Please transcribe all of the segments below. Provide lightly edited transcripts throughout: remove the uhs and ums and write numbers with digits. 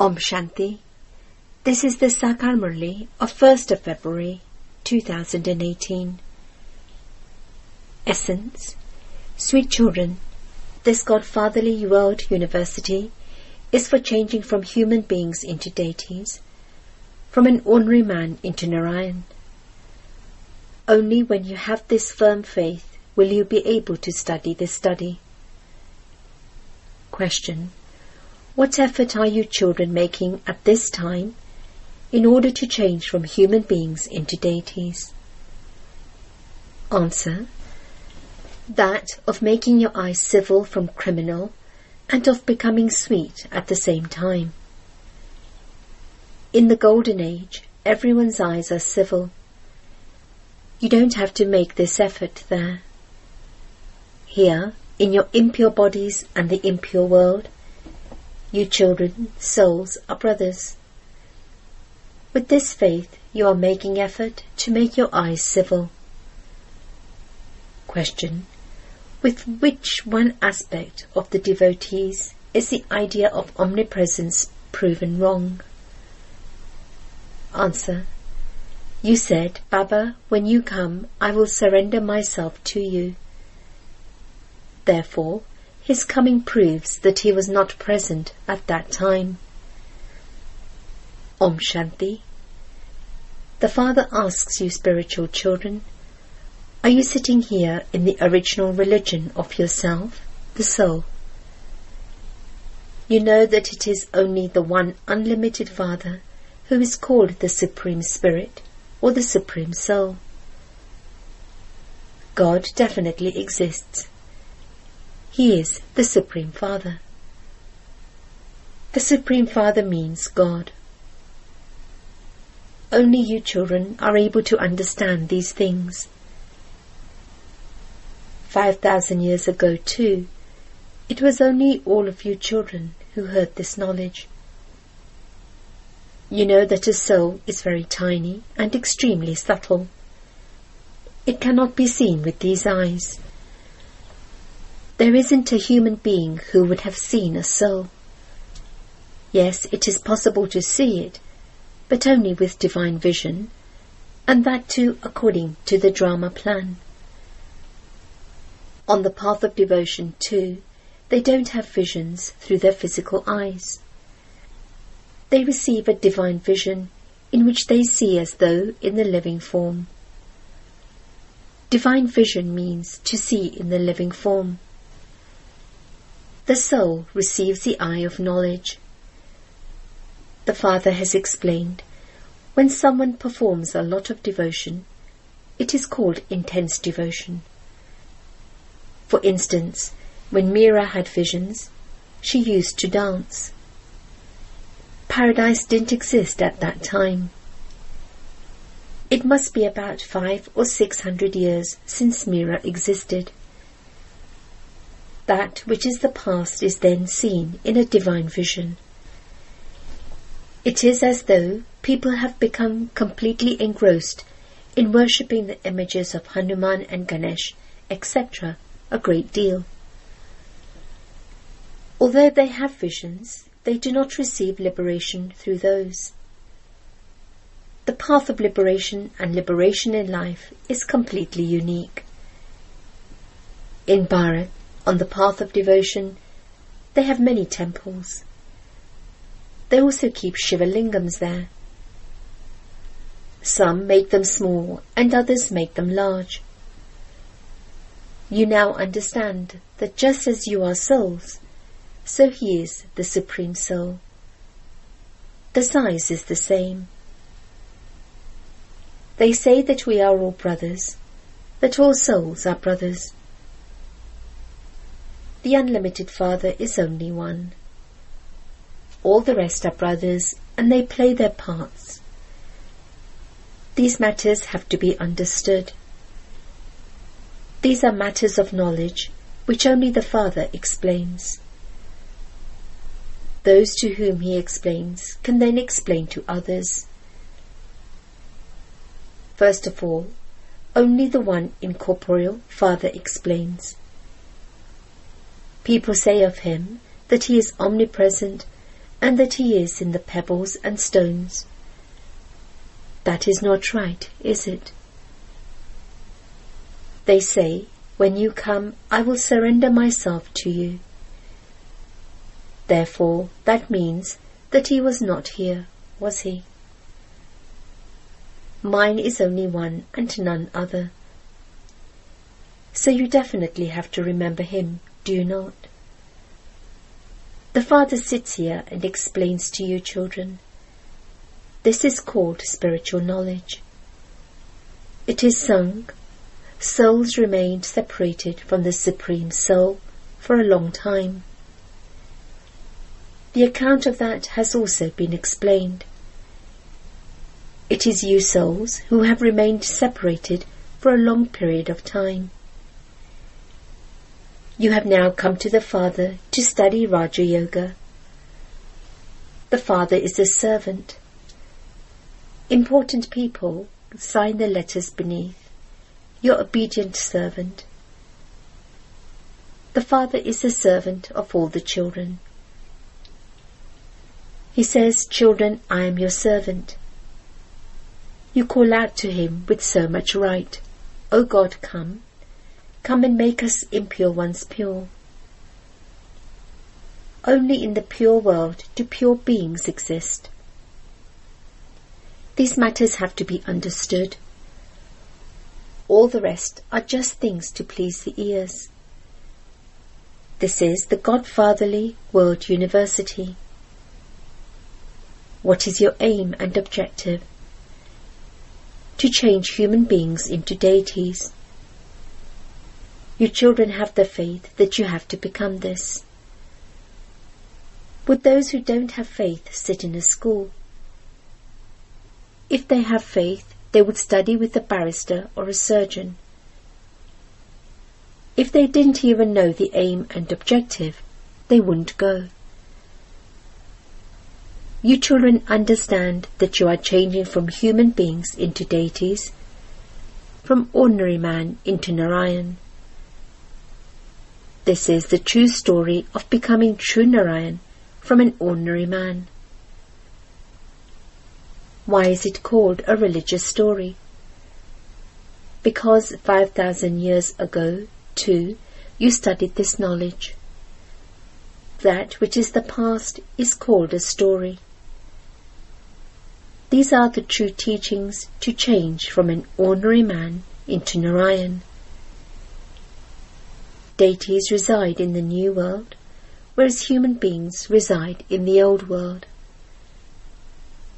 Om Shanti. This is the Sakar Murli of 1st of February 2018. Essence. Sweet children, this Godfatherly World University is for changing from human beings into deities, from an ordinary man into Narayan. Only when you have this firm faith will you be able to study this study. Question. What effort are you children making at this time in order to change from human beings into deities? Answer. That of making your eyes civil from criminal and of becoming sweet at the same time. In the Golden Age, everyone's eyes are civil. You don't have to make this effort there. Here, in your impure bodies and the impure world, you children, souls, are brothers. With this faith, you are making effort to make your eyes civil. Question. With which one aspect of the devotees is the idea of omnipresence proven wrong? Answer. You said, Baba, when you come, I will surrender myself to you. Therefore, his coming proves that he was not present at that time. Om Shanti. The Father asks you, spiritual children, are you sitting here in the original religion of yourself, the soul? You know that it is only the one unlimited Father who is called the Supreme Spirit or the Supreme Soul. God definitely exists. He is the Supreme Father. The Supreme Father means God. Only you children are able to understand these things. 5,000 years ago too, it was only all of you children who heard this knowledge. You know that a soul is very tiny and extremely subtle. It cannot be seen with these eyes. There isn't a human being who would have seen a soul. Yes, it is possible to see it, but only with divine vision, and that too according to the drama plan. On the path of devotion too, they don't have visions through their physical eyes. They receive a divine vision in which they see as though in the living form. Divine vision means to see in the living form. The soul receives the eye of knowledge. The Father has explained, when someone performs a lot of devotion, it is called intense devotion. For instance, when Meera had visions, she used to dance. Paradise didn't exist at that time. It must be about 500 or 600 years since Meera existed. That which is the past is then seen in a divine vision. It is as though people have become completely engrossed in worshipping the images of Hanuman and Ganesh, etc., a great deal. Although they have visions, they do not receive liberation through those. The path of liberation and liberation in life is completely unique. In Bharat, on the path of devotion, they have many temples. They also keep Shiva lingams there. Some make them small and others make them large. You now understand that just as you are souls, so he is the Supreme Soul. The size is the same. They say that we are all brothers, that all souls are brothers. The unlimited Father is only one. All the rest are brothers, and they play their parts. These matters have to be understood. These are matters of knowledge, which only the Father explains. Those to whom he explains can then explain to others. First of all, only the one incorporeal Father explains. People say of him that he is omnipresent and that he is in the pebbles and stones. That is not right, is it? They say, when you come, I will surrender myself to you. Therefore, that means that he was not here, was he? Mine is only one and none other. So you definitely have to remember him, do you not? The Father sits here and explains to you, children. This is called spiritual knowledge. It is sung, souls remained separated from the Supreme Soul for a long time. The account of that has also been explained. It is you souls who have remained separated for a long period of time. You have now come to the Father to study Raja Yoga. The Father is a servant. Important people sign the letters beneath. Your obedient servant. The Father is a servant of all the children. He says, children, I am your servant. You call out to him with so much right, O God, come and make us impure ones pure. Only in the pure world do pure beings exist. These matters have to be understood. All the rest are just things to please the ears. This is the Godfatherly World University. What is your aim and objective? To change human beings into deities. You children have the faith that you have to become this. Would those who don't have faith sit in a school? If they have faith, they would study with a barrister or a surgeon. If they didn't even know the aim and objective, they wouldn't go. You children understand that you are changing from human beings into deities, from ordinary man into Narayan. This is the true story of becoming true Narayan from an ordinary man. Why is it called a religious story? Because 5,000 years ago, too, you studied this knowledge. That which is the past is called a story. These are the true teachings to change from an ordinary man into Narayan. Deities reside in the new world, whereas human beings reside in the old world.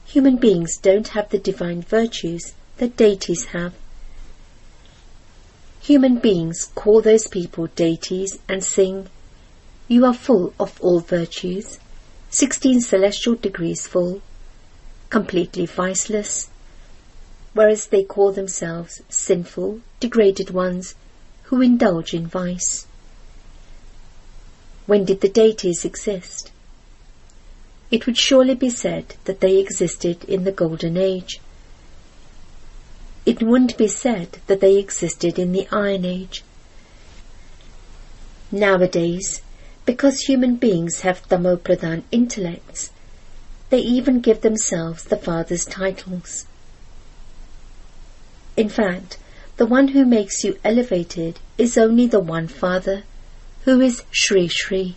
Human beings don't have the divine virtues that deities have. Human beings call those people deities and sing, "You are full of all virtues, 16 celestial degrees full, completely viceless," whereas they call themselves sinful, degraded ones who indulge in vice. When did the deities exist? It would surely be said that they existed in the Golden Age. It wouldn't be said that they existed in the Iron Age. Nowadays, because human beings have Tamopradhan intellects, they even give themselves the Father's titles. In fact, the one who makes you elevated is only the one Father, who is Shri Shri.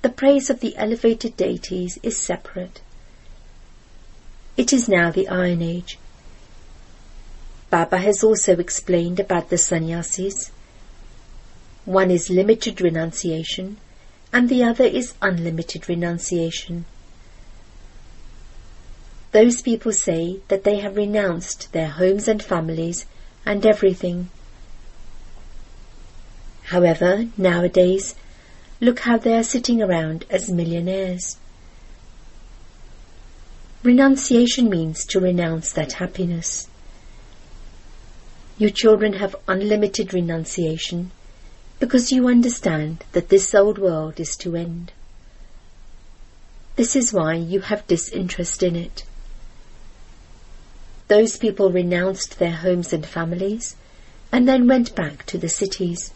The praise of the elevated deities is separate. It is now the Iron Age. Baba has also explained about the sannyasis. One is limited renunciation, and the other is unlimited renunciation. Those people say that they have renounced their homes and families and everything. However, nowadays, look how they are sitting around as millionaires. Renunciation means to renounce that happiness. You children have unlimited renunciation because you understand that this old world is to end. This is why you have disinterest in it. Those people renounced their homes and families and then went back to the cities.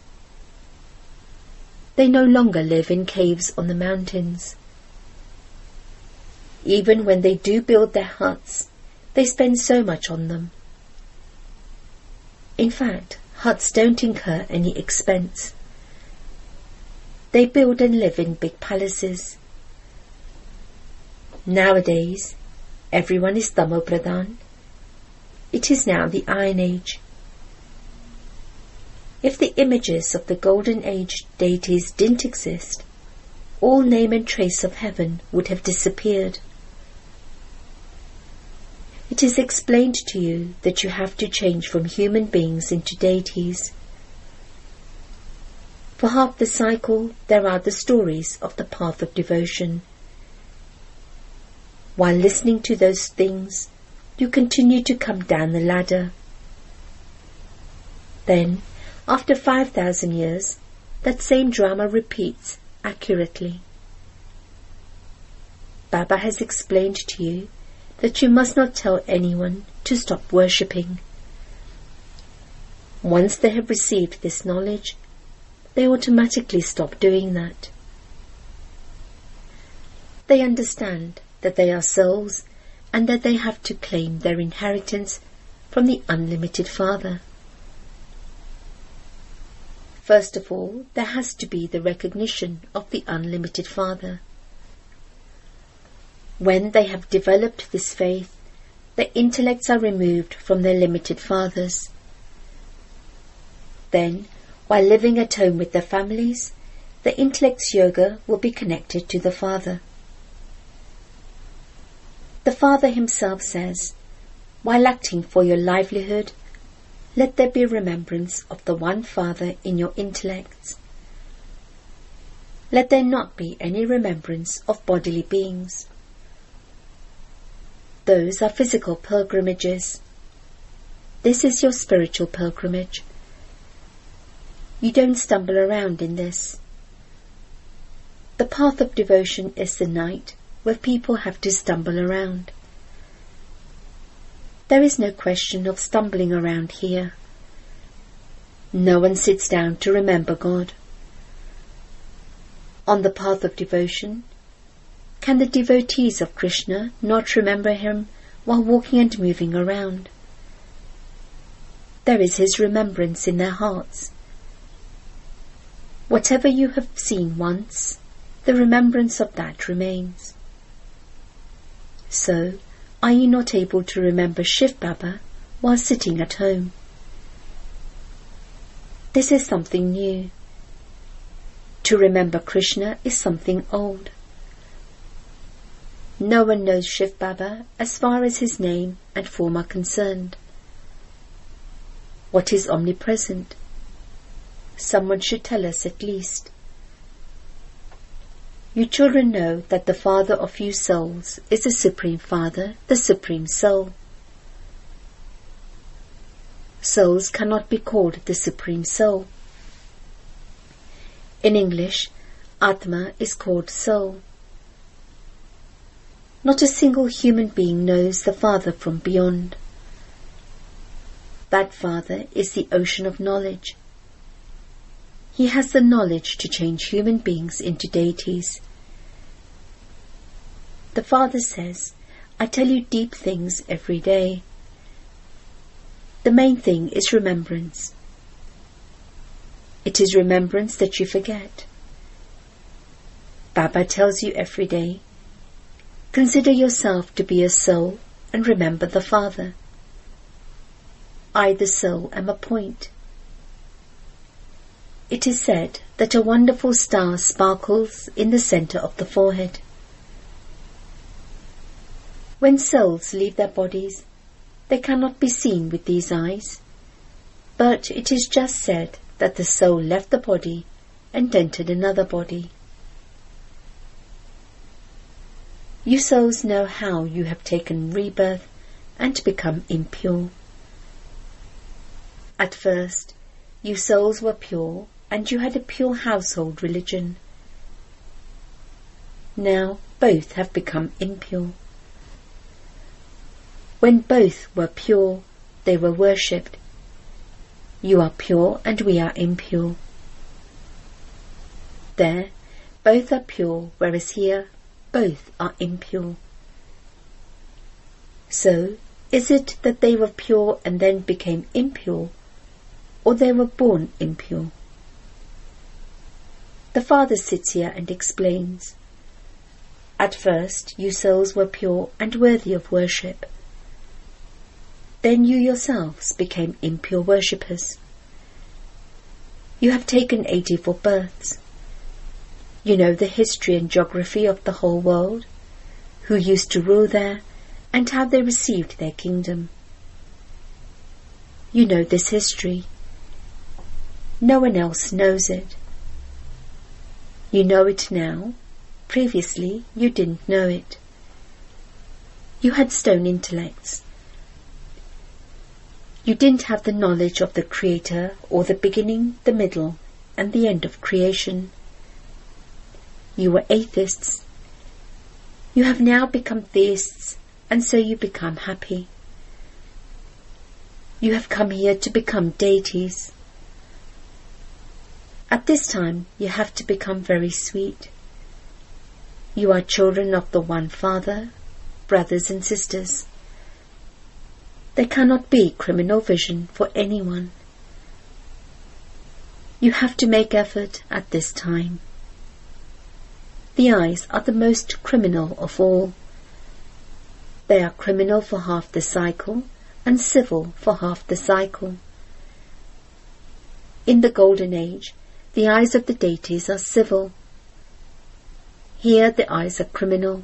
They no longer live in caves on the mountains. Even when they do build their huts, they spend so much on them. In fact, huts don't incur any expense. They build and live in big palaces. Nowadays, everyone is Tamopradhan. It is now the Iron Age. If the images of the Golden Age deities didn't exist, all name and trace of heaven would have disappeared. It is explained to you that you have to change from human beings into deities. For half the cycle, there are the stories of the path of devotion. While listening to those things, you continue to come down the ladder. Then, after 5,000 years, that same drama repeats accurately. Baba has explained to you that you must not tell anyone to stop worshipping. Once they have received this knowledge, they automatically stop doing that. They understand that they are souls and that they have to claim their inheritance from the unlimited Father. First of all, there has to be the recognition of the unlimited Father. When they have developed this faith, their intellects are removed from their limited fathers. Then, while living at home with their families, the intellect's yoga will be connected to the Father. The Father himself says, while acting for your livelihood, let there be remembrance of the one Father in your intellects. Let there not be any remembrance of bodily beings. Those are physical pilgrimages. This is your spiritual pilgrimage. You don't stumble around in this. The path of devotion is the night where people have to stumble around. There is no question of stumbling around here. No one sits down to remember God. On the path of devotion, can the devotees of Krishna not remember him while walking and moving around? There is his remembrance in their hearts. Whatever you have seen once, the remembrance of that remains. So, are you not able to remember Shiv Baba while sitting at home? This is something new. To remember Krishna is something old. No one knows Shiv Baba as far as his name and form are concerned. What is omnipresent? Someone should tell us at least. You children know that the Father of you souls is the Supreme Father, the Supreme Soul. Souls cannot be called the Supreme Soul. In English, Atma is called soul. Not a single human being knows the Father from beyond. That Father is the ocean of knowledge. He has the knowledge to change human beings into deities. The Father says, I tell you deep things every day. The main thing is remembrance. It is remembrance that you forget. Baba tells you every day, consider yourself to be a soul and remember the Father. I, the soul, am a point. It is said that a wonderful star sparkles in the center of the forehead. When souls leave their bodies, they cannot be seen with these eyes, but it is just said that the soul left the body and entered another body. You souls know how you have taken rebirth and become impure. At first, you souls were pure and you had a pure household religion. Now both have become impure. When both were pure, they were worshipped. You are pure and we are impure. There, both are pure, whereas here, both are impure. So, is it that they were pure and then became impure, or they were born impure? The Father sits here and explains. At first, you souls were pure and worthy of worship. Then you yourselves became impure worshippers. You have taken 84 births. You know the history and geography of the whole world, who used to rule there, and how they received their kingdom. You know this history. No one else knows it. You know it now. Previously, you didn't know it. You had stone intellects. You didn't have the knowledge of the Creator or the beginning, the middle, and the end of creation. You were atheists. You have now become theists, and so you become happy. You have come here to become deities. At this time, you have to become very sweet. You are children of the one Father, brothers and sisters. There cannot be criminal vision for anyone. You have to make effort at this time. The eyes are the most criminal of all. They are criminal for half the cycle and civil for half the cycle. In the Golden Age, the eyes of the deities are civil. Here the eyes are criminal.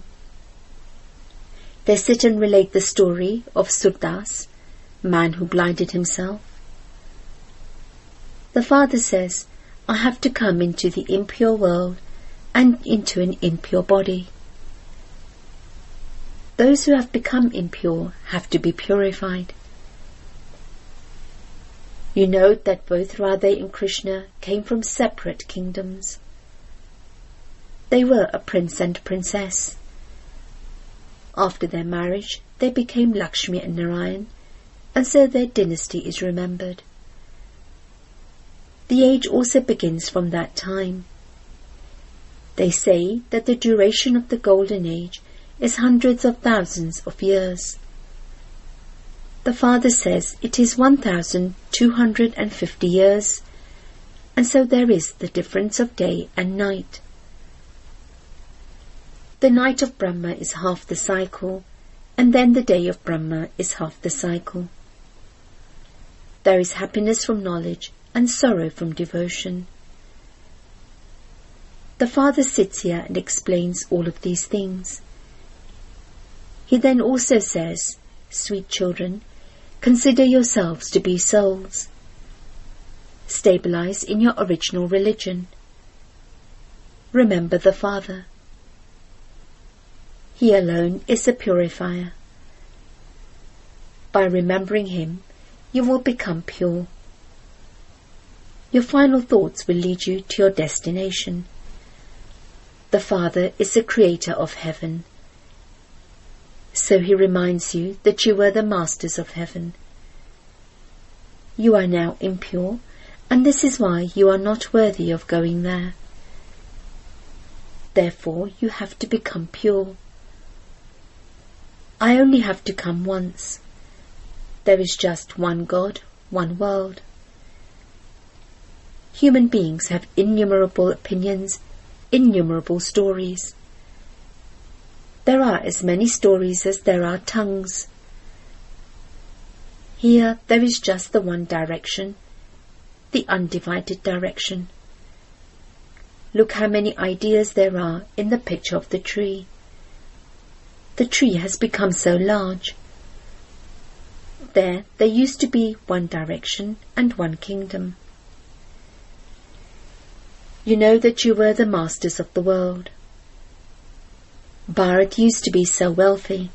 They sit and relate the story of Surdas, man who blinded himself. The Father says, I have to come into the impure world and into an impure body. Those who have become impure have to be purified. You know that both Radha and Krishna came from separate kingdoms. They were a prince and princess. After their marriage, they became Lakshmi and Narayan, and so their dynasty is remembered. The age also begins from that time. They say that the duration of the Golden Age is hundreds of thousands of years. The Father says it is 1,250 years, and so there is the difference of day and night. The night of Brahma is half the cycle, and then the day of Brahma is half the cycle. There is happiness from knowledge and sorrow from devotion. The Father sits here and explains all of these things. He then also says, Sweet children, consider yourselves to be souls. Stabilize in your original religion. Remember the Father. He alone is the purifier. By remembering him, you will become pure. Your final thoughts will lead you to your destination. The Father is the creator of heaven. So he reminds you that you were the masters of heaven. You are now impure, and this is why you are not worthy of going there. Therefore you have to become pure. I only have to come once. There is just one God, one world. Human beings have innumerable opinions, innumerable stories. There are as many stories as there are tongues. Here there is just the one direction, the undivided direction. Look how many ideas there are in the picture of the tree. The tree has become so large. There used to be one direction and one kingdom. You know that you were the masters of the world. Bharat used to be so wealthy.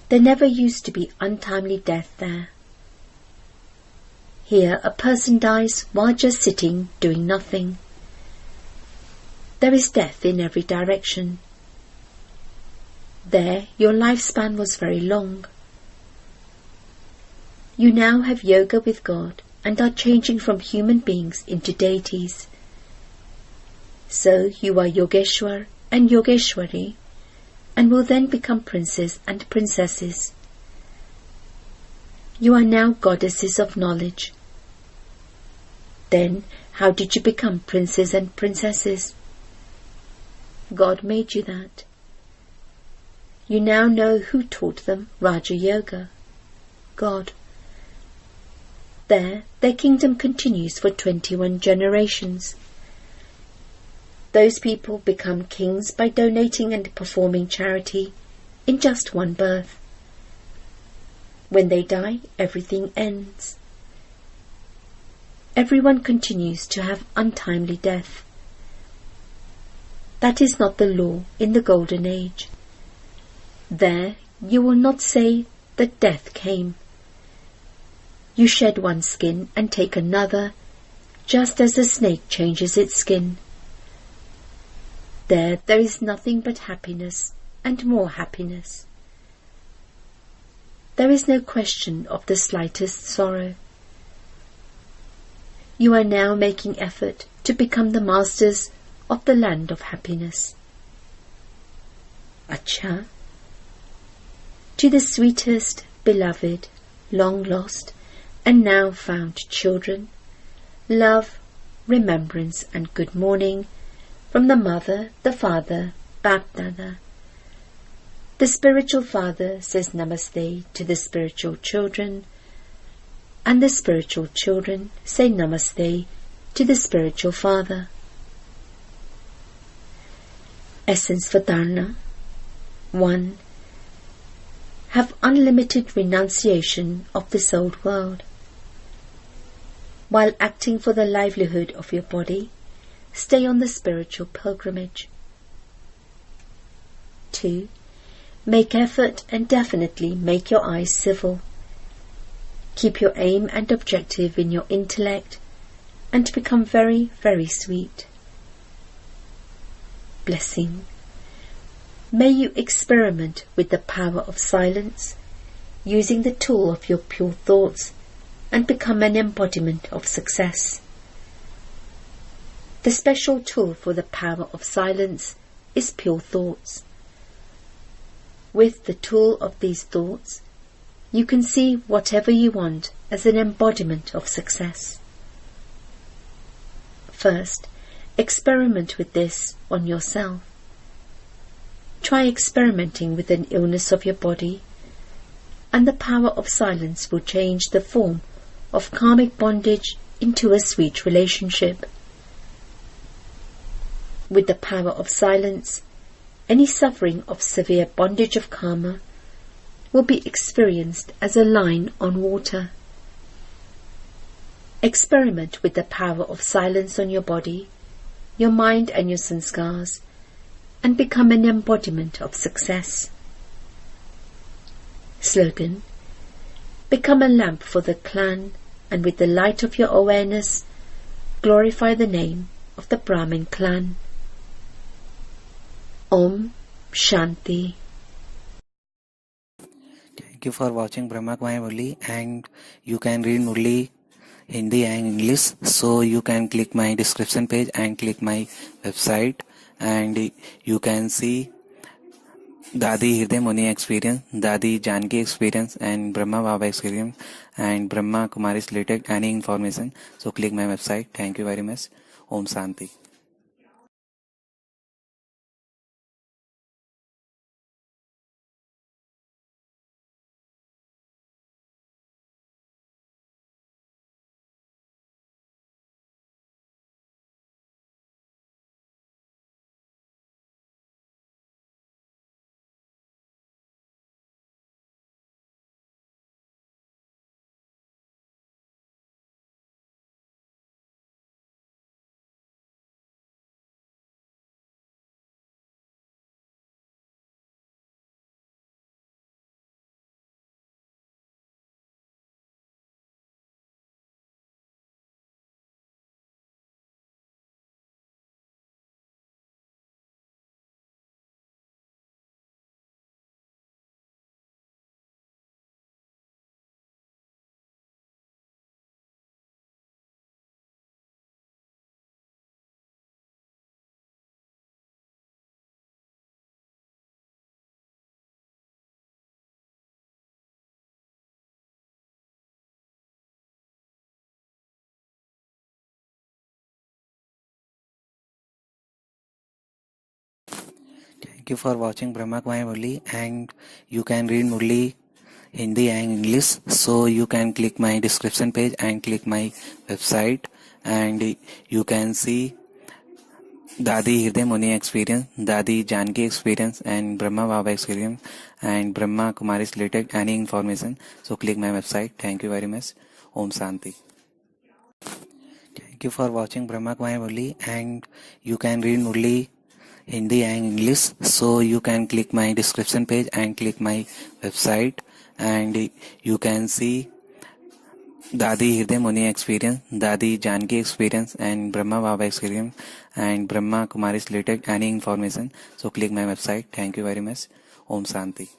There never used to be untimely death there. Here a person dies while just sitting, doing nothing. There is death in every direction. There your lifespan was very long. You now have yoga with God and are changing from human beings into deities. So you are Yogeshwar and Yogeshwari, and will then become princes and princesses. You are now goddesses of knowledge. Then, how did you become princes and princesses? God made you that. You now know who taught them Raja Yoga. God. There, their kingdom continues for 21 generations. Those people become kings by donating and performing charity in just one birth. When they die, everything ends. Everyone continues to have untimely death. That is not the law in the Golden Age. There, you will not say that death came. You shed one skin and take another, just as a snake changes its skin. There is nothing but happiness and more happiness. There is no question of the slightest sorrow. You are now making effort to become the masters of the land of happiness. Acha. To the sweetest, beloved, long lost, and now found children, love, remembrance, and good morning from the Mother, the Father, Bap-Dada. The spiritual father says Namaste to the spiritual children, and the spiritual children say Namaste to the spiritual father. Essence for Dharana. 1. Have unlimited renunciation of this old world. While acting for the livelihood of your body, stay on the spiritual pilgrimage. 2. Make effort and definitely make your eyes civil. Keep your aim and objective in your intellect and become very, very sweet. Blessing. May you experiment with the power of silence, using the tool of your pure thoughts, and become an embodiment of success. The special tool for the power of silence is pure thoughts. With the tool of these thoughts, you can see whatever you want as an embodiment of success. First, experiment with this on yourself. Try experimenting with an illness of your body, and the power of silence will change the form of karmic bondage into a sweet relationship. With the power of silence, any suffering of severe bondage of karma will be experienced as a line on water. Experiment with the power of silence on your body, your mind and your sanskars, and become an embodiment of success. Slogan. Become a lamp for the clan, and with the light of your awareness, glorify the name of the Brahmin clan. Om Shanti. Thank you for watching Brahma Kumaris Murli, and you can read Murli Hindi and English, so you can click my description page and click my website, and you can see Dadi Hirday Muni experience, Dadi Janki experience, and Brahma Baba experience, and Brahma Kumaris related any information. So click my website. Thank you very much. Om Shanti. Thank you for watching Brahma Kumaris Murli, and you can read Murli Hindi and English. So you can click my description page and click my website, and you can see Dadi Hriday Muni experience, Dadi Janki experience, and Brahma Baba experience, and Brahma Kumaris related any information. So click my website. Thank you very much. Om Shanti. Thank you for watching Brahma Kumaris Murli, and you can read Murli Hindi and English. So you can click my description page and click my website, and you can see Dadi Hriday Muni experience, Dadi Janki experience, and Brahma Baba experience, and Brahma Kumaris related any information. So click my website. Thank you very much. Om Shanti.